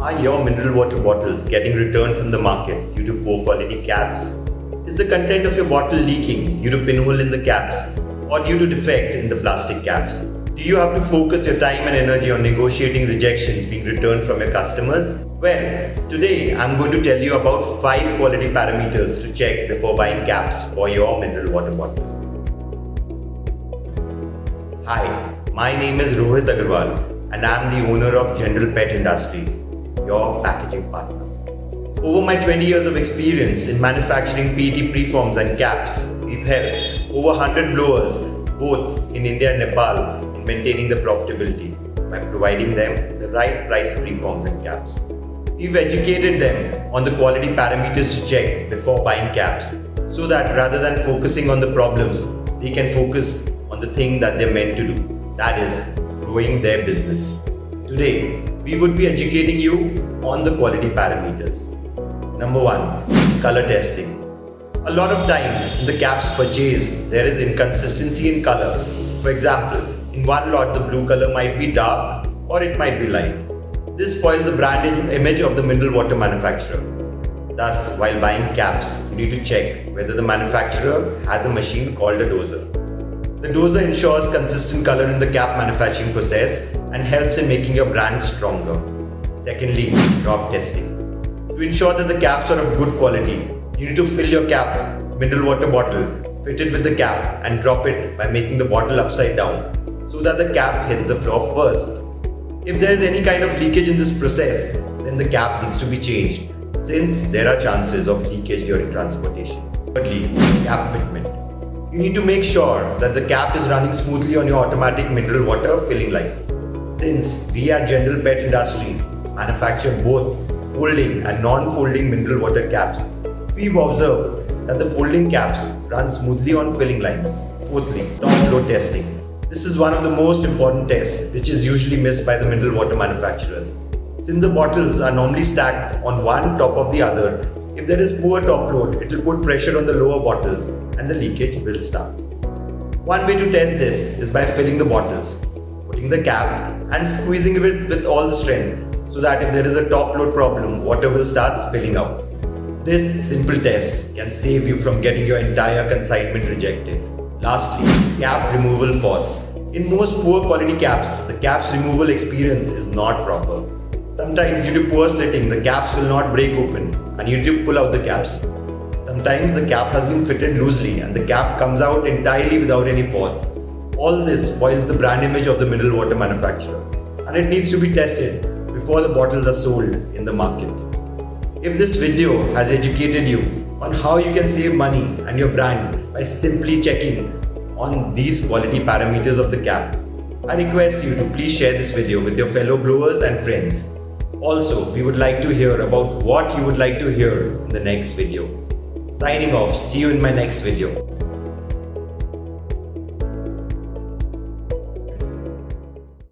Are your mineral water bottles getting returned from the market due to poor quality caps? Is the content of your bottle leaking due to pinhole in the caps or due to defect in the plastic caps? Do you have to focus your time and energy on negotiating rejections being returned from your customers? Well, today I'm going to tell you about 5 quality parameters to check before buying caps for your mineral water bottle. Hi, my name is Rohit Agarwal and I'm the owner of General PET Industries, your packaging partner. Over my 20 years of experience in manufacturing PET Preforms and caps, we've helped over 100 blowers both in India and Nepal in maintaining the profitability by providing them the right price preforms and caps. We've educated them on the quality parameters to check before buying caps so that rather than focusing on the problems, they can focus on the thing that they're meant to do, that is, growing their business. Today, we would be educating you on the quality parameters. Number 1 is color testing. A lot of times in the caps purchased, there is inconsistency in color. For example, in one lot the blue color might be dark or it might be light. This spoils the brand image of the mineral water manufacturer. Thus, while buying caps, you need to check whether the manufacturer has a machine called a doser. The doser ensures consistent color in the cap manufacturing process and helps in making your brand stronger. Secondly, drop testing. To ensure that the caps are of good quality, you need to fill your cap, mineral water bottle, fit it with the cap and drop it by making the bottle upside down so that the cap hits the floor first. If there is any kind of leakage in this process, then the cap needs to be changed since there are chances of leakage during transportation. Thirdly, cap fitment. You need to make sure that the cap is running smoothly on your automatic mineral water filling line. Since we at General PET Industries manufacture both folding and non-folding mineral water caps, we've observed that the folding caps run smoothly on filling lines. Fourthly, top load testing. This is one of the most important tests which is usually missed by the mineral water manufacturers. Since the bottles are normally stacked on one top of the other, if there is poor top load, it will put pressure on the lower bottles and the leakage will start. One way to test this is by filling the bottles, putting the cap and squeezing it with all the strength so that if there is a top load problem, water will start spilling out. This simple test can save you from getting your entire consignment rejected. Lastly, cap removal force. In most poor quality caps, the cap's removal experience is not proper. Sometimes due to poor slitting, the caps will not break open and you need to pull out the caps. Sometimes the cap has been fitted loosely and the cap comes out entirely without any force. All this spoils the brand image of the mineral water manufacturer and it needs to be tested before the bottles are sold in the market. If this video has educated you on how you can save money and your brand by simply checking on these quality parameters of the cap, I request you to please share this video with your fellow blowers and friends. Also, we would like to hear about what you would like to hear in the next video. Signing off, see you in my next video.